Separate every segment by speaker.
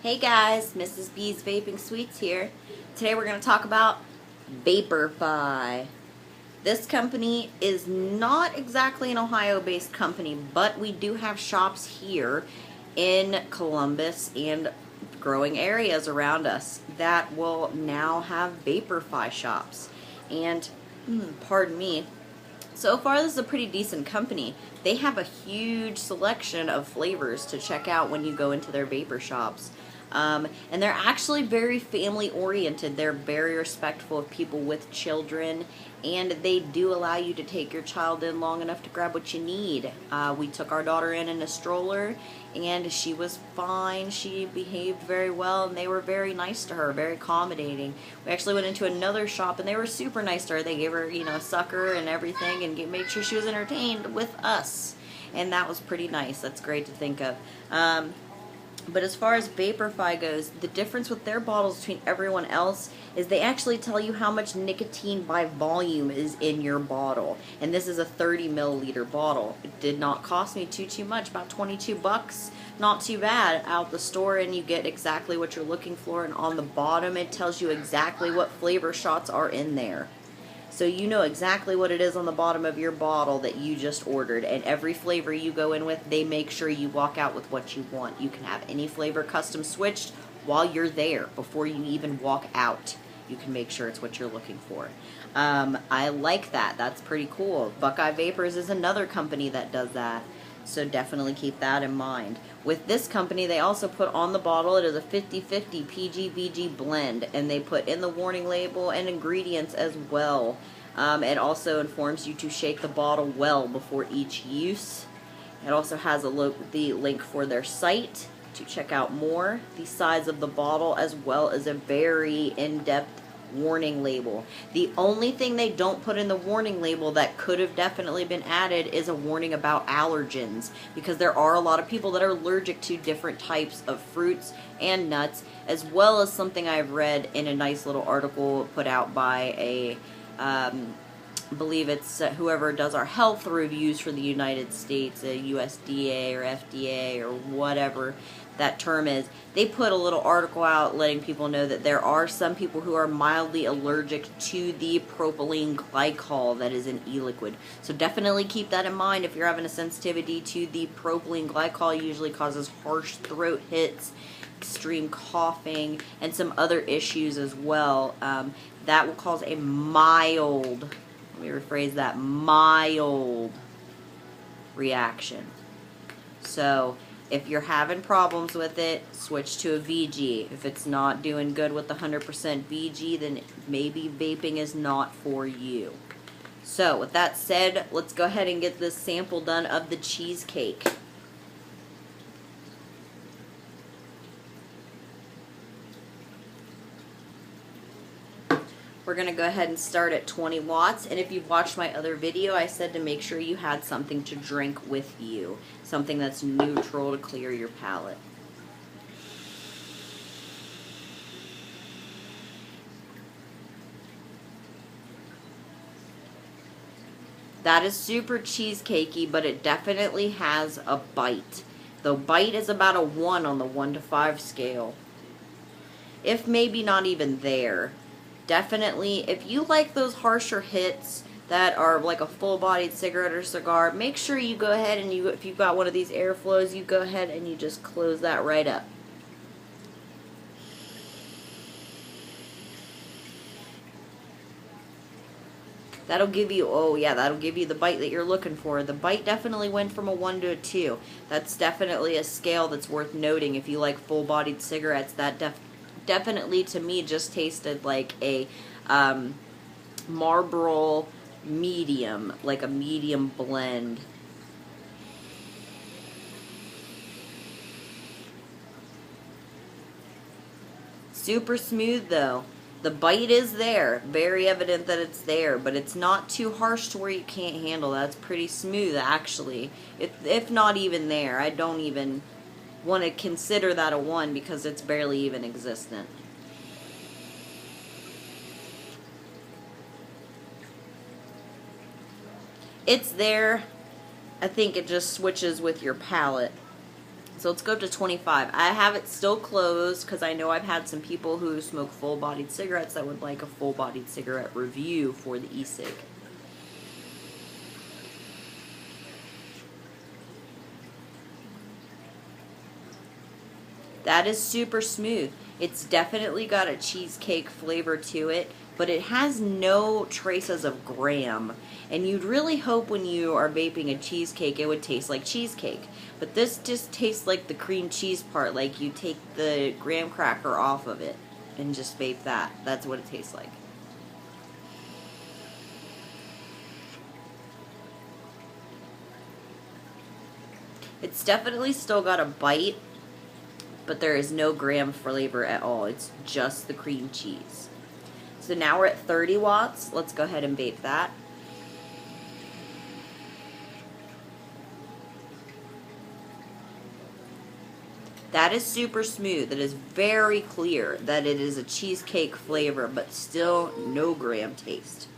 Speaker 1: Hey guys, Mrs. B's Vaping Sweets here. Today we're going to talk about Vaporfi. This company is not exactly an Ohio-based company, but we do have shops here in Columbus and growing areas around us that will now have Vaporfi shops. And, pardon me, so far this is a pretty decent company. They have a huge selection of flavors to check out when you go into their vapor shops. And they're actually very family oriented. They're very respectful of people with children, and they do allow you to take your child in long enough to grab what you need. We took our daughter in a stroller, and she was fine. She behaved very well, and they were very nice to her, very accommodating. We actually went into another shop, and they were super nice to her. They gave her, a sucker and everything, and made sure she was entertained with us. And that was pretty nice. That's great to think of. But as far as Vaporfi goes, the difference with their bottles between everyone else is they actually tell you how much nicotine by volume is in your bottle. And this is a 30 milliliter bottle. It did not cost me too much, about 22 bucks. Not too bad out the store, and you get exactly what you're looking for. And on the bottom, it tells you exactly what flavor shots are in there. So you know exactly what it is on the bottom of your bottle that you just ordered. And every flavor you go in with, they make sure you walk out with what you want. You can have any flavor custom switched while you're there. Before you even walk out, you can make sure it's what you're looking for. I like that. That's pretty cool. Buckeye Vapors is another company that does that. So definitely keep that in mind. With this company, they also put on the bottle, it is a 50-50 PG-VG blend, and they put in the warning label and ingredients as well. It also informs you to shake the bottle well before each use. It also has the link for their site to check out more, the size of the bottle, as well as a very in-depth warning label. The only thing they don't put in the warning label that could have definitely been added is a warning about allergens, because there are a lot of people that are allergic to different types of fruits and nuts, as well as something I've read in a nice little article put out by a believe it's whoever does our health reviews for the United States, a USDA or FDA or whatever that term is. They put a little article out letting people know that there are some people who are mildly allergic to the propylene glycol that is in e-liquid. So definitely keep that in mind if you're having a sensitivity to the propylene glycol. It usually causes harsh throat hits, extreme coughing, and some other issues as well. That will cause a mild, let me rephrase that, mild reaction. So if you're having problems with it, switch to a VG. If it's not doing good with the 100% VG, then maybe vaping is not for you. So with that said, let's go ahead and get this sample done of the cheesecake. We're going to go ahead and start at 20 watts, and if you've watched my other video, I said to make sure you had something to drink with you, something that's neutral to clear your palate. That is super cheesecakey, but it definitely has a bite. The bite is about a 1 on the 1 to 5 scale, if maybe not even there. Definitely, if you like those harsher hits that are like a full-bodied cigarette or cigar, make sure you go ahead and if you've got one of these airflows, you go ahead and you just close that right up. That'll give you, oh yeah, that'll give you the bite that you're looking for. The bite definitely went from a 1 to a 2. That's definitely a scale that's worth noting. If you like full-bodied cigarettes, that definitely to me just tasted like a Marlboro medium, like a medium blend. Super smooth though. The bite is there, very evident that it's there, but it's not too harsh to where you can't handle that. It's pretty smooth actually, if not even there. I don't even want to consider that a 1 because it's barely even existent. It's there. I think it just switches with your palate. So let's go up to 25. I have it still closed because I know I've had some people who smoke full-bodied cigarettes that would like a full-bodied cigarette review for the e-cig. That is super smooth. It's definitely got a cheesecake flavor to it, but it has no traces of graham. And you'd really hope when you are vaping a cheesecake it would taste like cheesecake. But this just tastes like the cream cheese part, like you take the graham cracker off of it and just vape that. That's what it tastes like. It's definitely still got a bite, but there is no graham flavor at all. It's just the cream cheese. So now we're at 30 watts. Let's go ahead and vape that. That is super smooth. It is very clear that it is a cheesecake flavor, but still no graham taste.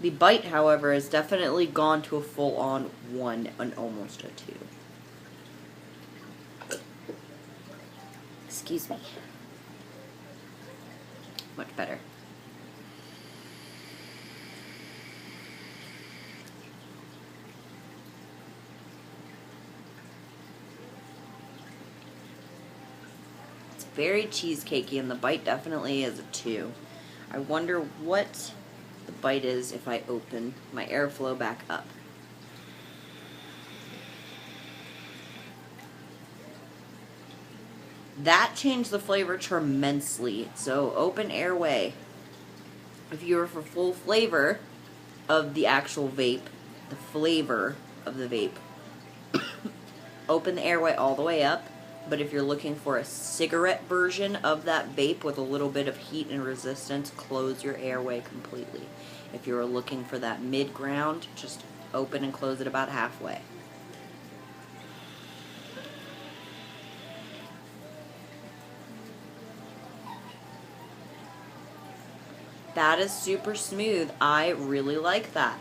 Speaker 1: The bite, however, has definitely gone to a full-on 1 and almost a 2. Excuse me. Much better. It's very cheesecakey, and the bite definitely is a 2. I wonder what the bite is if I open my airflow back up. That changed the flavor tremendously. So open airway. If you were for full flavor of the actual vape, the flavor of the vape, open the airway all the way up. But if you're looking for a cigarette version of that vape with a little bit of heat and resistance, close your airway completely. If you're looking for that mid-ground, just open and close it about halfway. That is super smooth. I really like that.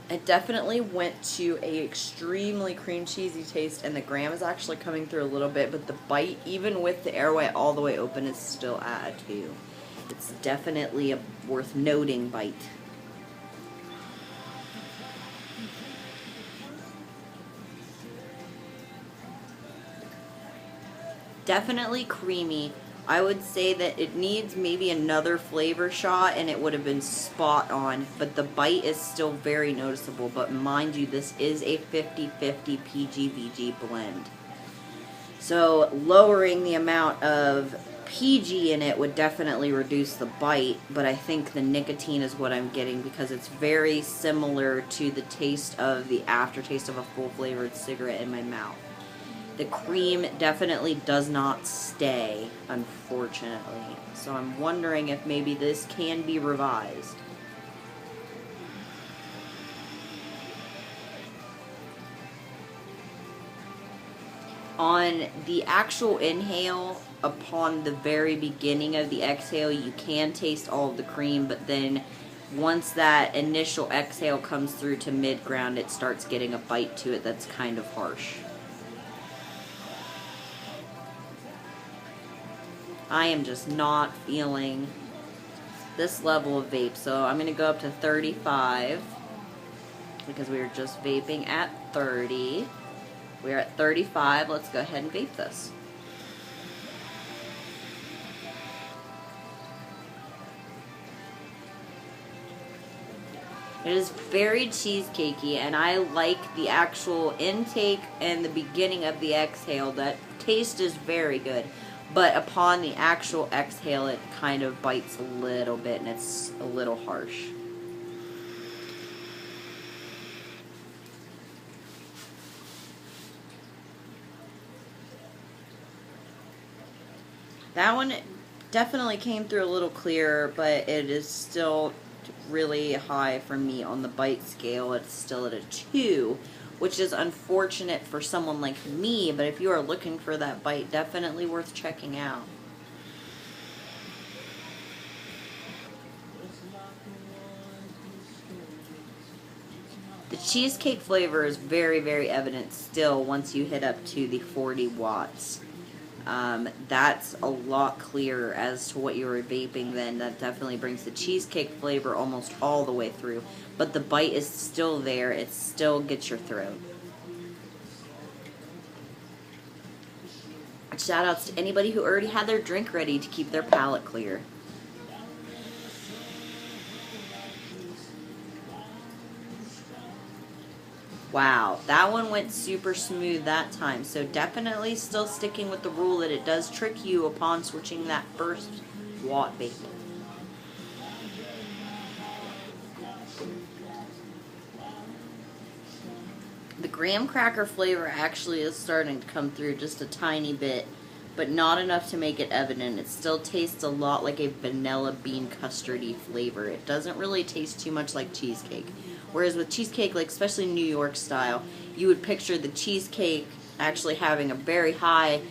Speaker 1: It definitely went to a extremely cream cheesy taste, and the graham is actually coming through a little bit, but the bite, even with the airway all the way open, is still at a 2. It's definitely a worth noting bite. Definitely creamy. I would say that it needs maybe another flavor shot and it would have been spot on, but the bite is still very noticeable. But mind you, this is a 50-50 PG-VG blend. So lowering the amount of PG in it would definitely reduce the bite, but I think the nicotine is what I'm getting because it's very similar to the taste of the aftertaste of a full flavored cigarette in my mouth. The cream definitely does not stay, unfortunately. So I'm wondering if maybe this can be revised. On the actual inhale, upon the very beginning of the exhale, you can taste all of the cream, but then once that initial exhale comes through to mid-ground, it starts getting a bite to it that's kind of harsh. I am just not feeling this level of vape, so I'm going to go up to 35 because we were just vaping at 30. We're at 35. Let's go ahead and vape this. It is very cheesecakey, and I like the actual intake and the beginning of the exhale. That taste is very good. But upon the actual exhale, it kind of bites a little bit, and it's a little harsh. That one definitely came through a little clearer, but it is still really high for me on the bite scale. It's still at a 2. Which is unfortunate for someone like me, but if you are looking for that bite, definitely worth checking out. The The cheesecake flavor is very, very evident still once you hit up to the 40 watts. That's a lot clearer as to what you were vaping then. That definitely brings the cheesecake flavor almost all the way through. But the bite is still there. It still gets your throat. Shout outs to anybody who already had their drink ready to keep their palate clear. Wow, that one went super smooth that time. So definitely still sticking with the rule that it does trick you upon switching that first watt vape. The graham cracker flavor actually is starting to come through just a tiny bit, but not enough to make it evident. It still tastes a lot like a vanilla bean custardy flavor. It doesn't really taste too much like cheesecake. Whereas with cheesecake, like especially New York style, you would picture the cheesecake actually having a very high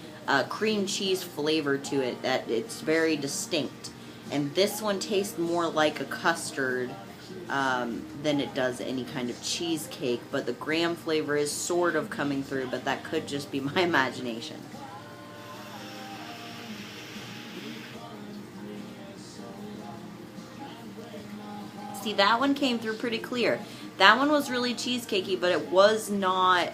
Speaker 1: cream cheese flavor to it, that it's very distinct. And this one tastes more like a custard than it does any kind of cheesecake, but the graham flavor is sort of coming through, but that could just be my imagination. See, that one came through pretty clear. That one was really cheesecakey, but it was not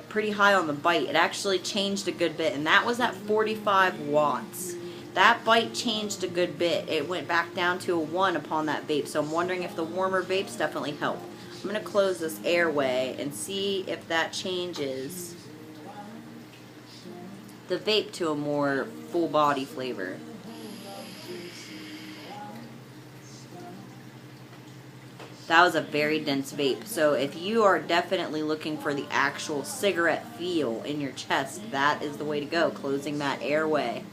Speaker 1: pretty high on the bite. It actually changed a good bit, and that was at 45 watts. That bite changed a good bit. It went back down to a 1 upon that vape, so I'm wondering if the warmer vapes definitely help. I'm going to close this airway and see if that changes the vape to a more full body flavor. That was a very dense vape. So if you are definitely looking for the actual cigarette feel in your chest, that is the way to go, closing that airway.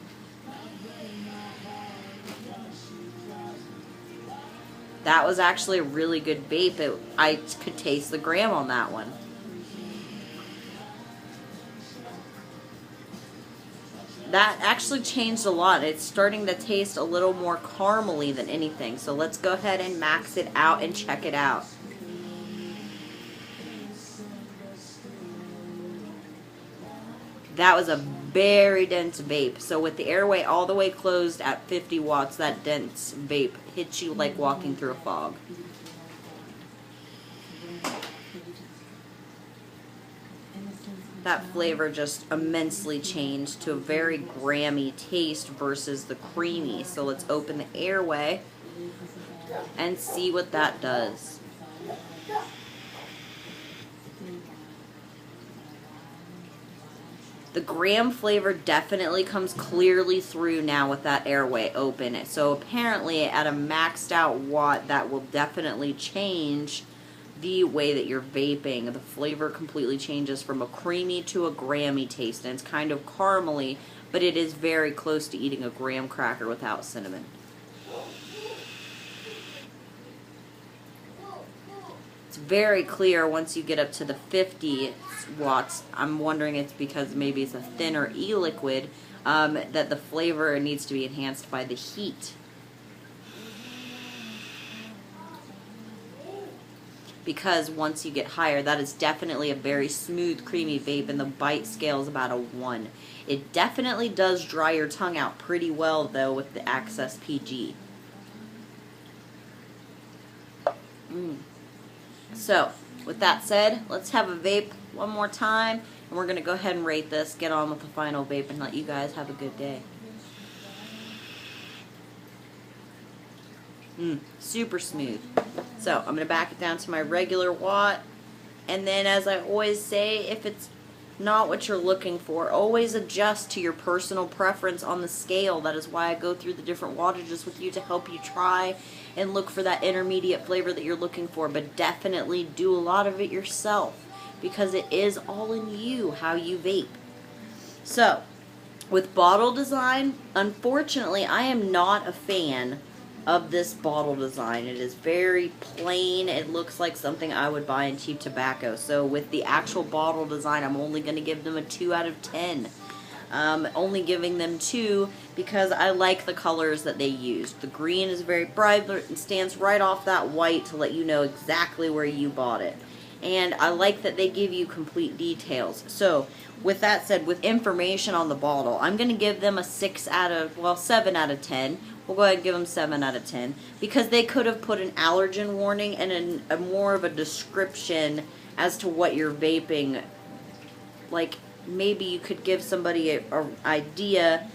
Speaker 1: That was actually a really good vape. I could taste the gram on that one. That actually changed a lot. It's starting to taste a little more caramely than anything. So let's go ahead and max it out and check it out. That was a very dense vape. So with the airway all the way closed at 50 watts, that dense vape hits you like walking through a fog. That flavor just immensely changed to a very grammy taste versus the creamy. So let's open the airway and see what that does. The gram flavor definitely comes clearly through now with that airway open. So apparently at a maxed out watt, that will definitely change the way that you're vaping. The flavor completely changes from a creamy to a grammy taste, and it's kind of caramely, but it is very close to eating a graham cracker without cinnamon. It's very clear once you get up to the 50 watts. I'm wondering it's because maybe it's a thinner e-liquid, that the flavor needs to be enhanced by the heat. Because once you get higher, that is definitely a very smooth, creamy vape, and the bite scale is about a 1. It definitely does dry your tongue out pretty well, though, with the Access PG. So, with that said, let's have a vape one more time, and we're going to go ahead and rate this, get on with the final vape, and let you guys have a good day. Super smooth. So I'm going to back it down to my regular watt, and then as I always say, if it's not what you're looking for, always adjust to your personal preference on the scale. That is why I go through the different wattages with you, to help you try and look for that intermediate flavor that you're looking for, but definitely do a lot of it yourself, because it is all in you how you vape. So with bottle design, unfortunately I am not a fan of this bottle design. It is very plain. It looks like something I would buy in cheap tobacco. So with the actual bottle design, I'm only going to give them a 2 out of 10. Only giving them 2 because I like the colors that they used. The green is very bright and stands right off that white to let you know exactly where you bought it. And I like that they give you complete details. So, with that said, with information on the bottle, I'm going to give them a 7 out of 10. We'll go ahead and give them 7 out of 10. Because they could have put an allergen warning and a more of a description as to what you're vaping. Like, maybe you could give somebody an idea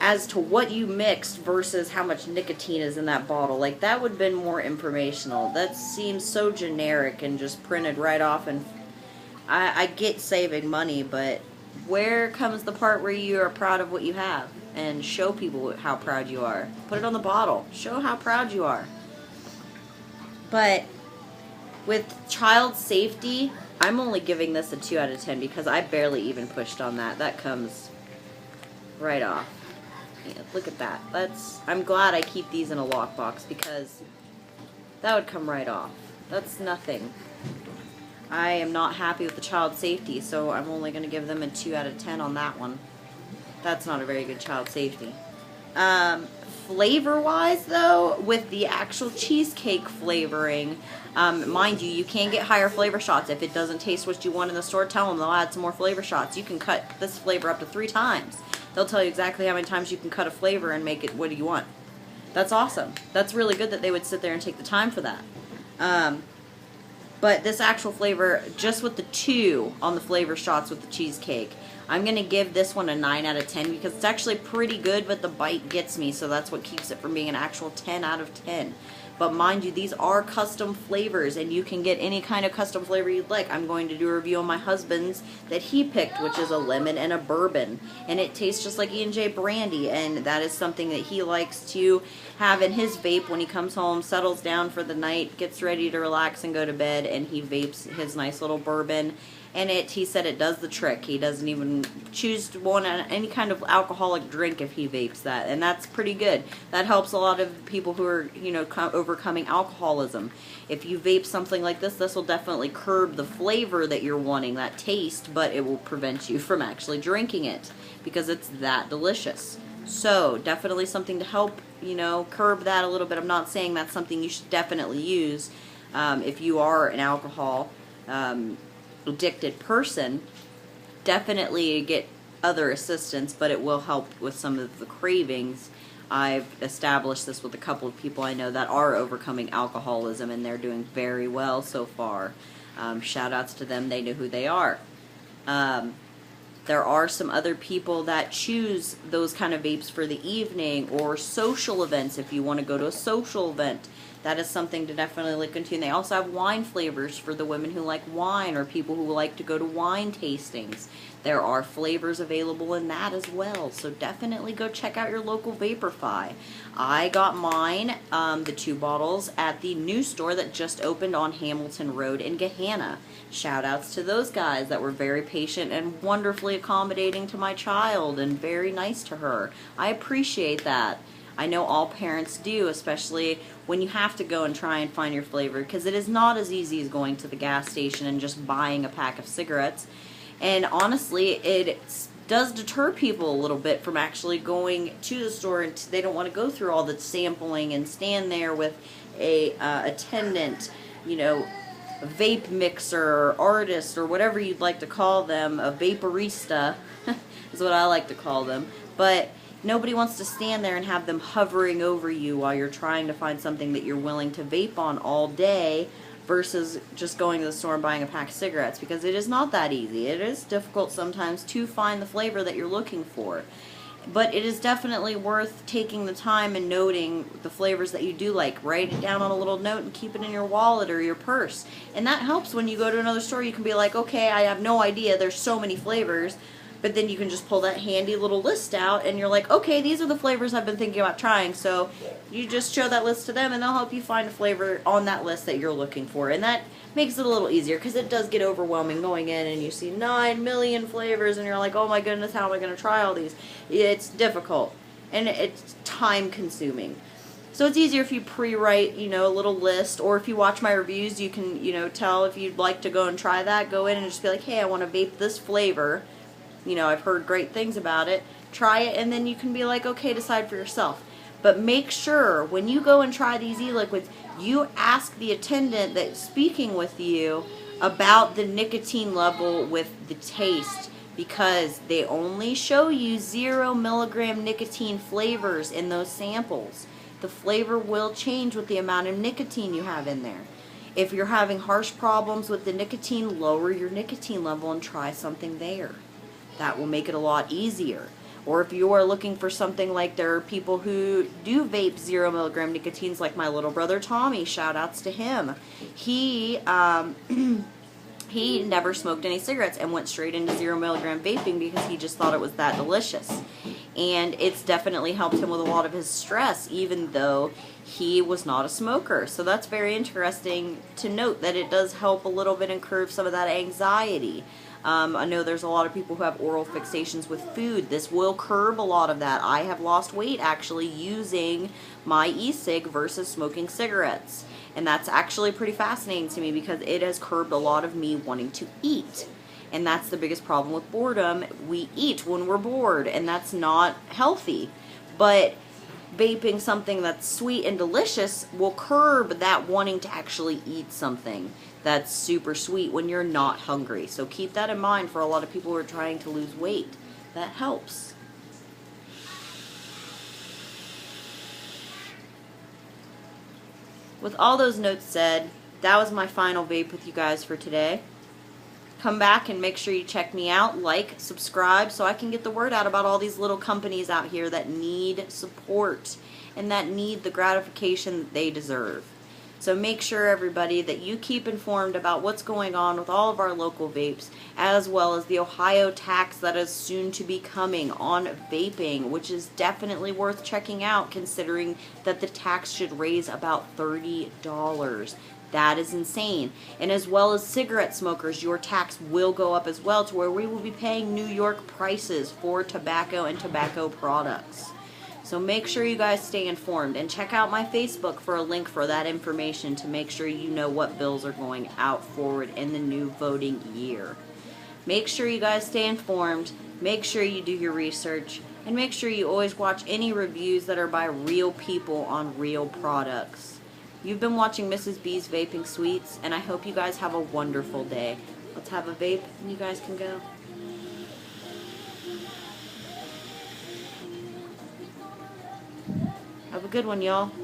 Speaker 1: as to what you mixed versus how much nicotine is in that bottle. Like, that would have been more informational. That seems so generic and just printed right off. And I get saving money, but where comes the part where you are proud of what you have? And show people how proud you are. Put it on the bottle. Show how proud you are. But with child safety, I'm only giving this a 2 out of 10 because I barely even pushed on that. That comes right off. Yeah, look at that. I'm glad I keep these in a lockbox because that would come right off. That's nothing. I am not happy with the child safety, so I'm only going to give them a 2 out of 10 on that one. That's not a very good child safety. Flavor-wise, though, with the actual cheesecake flavoring, mind you, you can get higher flavor shots. If it doesn't taste what you want in the store, tell them they'll add some more flavor shots. You can cut this flavor up to 3 times. They'll tell you exactly how many times you can cut a flavor and make it what do you want. That's awesome. That's really good that they would sit there and take the time for that. But this actual flavor, just with the 2 on the flavor shots with the cheesecake, I'm going to give this one a 9 out of 10 because it's actually pretty good, but the bite gets me, so that's what keeps it from being an actual 10 out of 10. But mind you, these are custom flavors, and you can get any kind of custom flavor you'd like. I'm going to do a review on my husband's that he picked, which is a lemon and a bourbon. And it tastes just like E&J brandy, and that is something that he likes to have in his vape when he comes home, settles down for the night, gets ready to relax and go to bed, and he vapes his nice little bourbon. And he said it does the trick. He doesn't even choose to want any kind of alcoholic drink if he vapes that. And that's pretty good. That helps a lot of people who are, overcoming alcoholism. If you vape something like this will definitely curb the flavor that you're wanting, that taste, but it will prevent you from actually drinking it because it's that delicious. So, definitely something to help, curb that a little bit. I'm not saying that's something you should definitely use if you are an alcohol addicted person. Definitely get other assistance, but it will help with some of the cravings. I've established this with a couple of people I know that are overcoming alcoholism, and they're doing very well so far. Shout outs to them, they know who they are. There are some other people that choose those kind of vapes for the evening or social events. If you want to go to a social event, that is something to definitely look into. And they also have wine flavors for the women who like wine or people who like to go to wine tastings. There are flavors available in that as well. So definitely go check out your local Vaporfi. I got mine, the 2 bottles, at the new store that just opened on Hamilton Road in Gahanna. Shout outs to those guys that were very patient and wonderfully accommodating to my child and very nice to her. I appreciate that. I know all parents do, especially when you have to go and try and find your flavor, because it is not as easy as going to the gas station and just buying a pack of cigarettes. And honestly, it does deter people a little bit from actually going to the store, and they don't want to go through all the sampling and stand there with a attendant, vape mixer, artist, or whatever you'd like to call them, a vaporista is what I like to call them. But nobody wants to stand there and have them hovering over you while you're trying to find something that you're willing to vape on all day versus just going to the store and buying a pack of cigarettes, because it is not that easy. It is difficult sometimes to find the flavor that you're looking for. But it is definitely worth taking the time and noting the flavors that you do like. Write it down on a little note and keep it in your wallet or your purse. And that helps when you go to another store. You can be like, okay, I have no idea. There's so many flavors. But then you can just pull that handy little list out and you're like, okay, these are the flavors I've been thinking about trying. So you just show that list to them and they'll help you find a flavor on that list that you're looking for. And that makes it a little easier, because it does get overwhelming going in and you see 9 million flavors and you're like, oh my goodness, how am I going to try all these? It's difficult and it's time consuming. So it's easier if you pre-write, a little list, or if you watch my reviews, you can, tell if you'd like to go and try that. Go in and just be like, hey, I want to vape this flavor. you know, I've heard great things about it. Try it, and then you can be like, okay, decide for yourself. But make sure when you go and try these e-liquids, you ask the attendant that's speaking with you about the nicotine level with the taste, because they only show you 0 milligram nicotine flavors in those samples. The flavor will change with the amount of nicotine you have in there. If you're having harsh problems with the nicotine, lower your nicotine level and try something there. That will make it a lot easier. Or if you are looking for something like, there are people who do vape 0 milligram nicotines, like my little brother Tommy, shout outs to him. He he never smoked any cigarettes and went straight into 0 milligram vaping because he just thought it was that delicious. And it's definitely helped him with a lot of his stress, even though he was not a smoker. So that's very interesting to note, that it does help a little bit and curb some of that anxiety. I know there's a lot of people who have oral fixations with food. This will curb a lot of that. I have lost weight actually using my e-cig versus smoking cigarettes. And that's actually pretty fascinating to me, because it has curbed a lot of me wanting to eat. And that's the biggest problem with boredom. We eat when we're bored, and that's not healthy. But vaping something that's sweet and delicious will curb that wanting to actually eat something that's super sweet when you're not hungry. So keep that in mind for a lot of people who are trying to lose weight. That helps. With all those notes said, that was my final vape with you guys for today. Come back and make sure you check me out, like, subscribe, so I can get the word out about all these little companies out here that need support and that need the gratification that they deserve. So make sure, everybody, that you keep informed about what's going on with all of our local vapes, as well as the Ohio tax that is soon to be coming on vaping, which is definitely worth checking out, considering that the tax should raise about $30. That is insane. And as well as cigarette smokers, your tax will go up as well, to where we will be paying New York prices for tobacco and tobacco products. So make sure you guys stay informed, and check out my Facebook for a link for that information to make sure you know what bills are going out forward in the new voting year. Make sure you guys stay informed, make sure you do your research, and make sure you always watch any reviews that are by real people on real products. You've been watching Mrs. B's Vaping Sweets, and I hope you guys have a wonderful day. Let's have a vape, and you guys can go. Have a good one, y'all.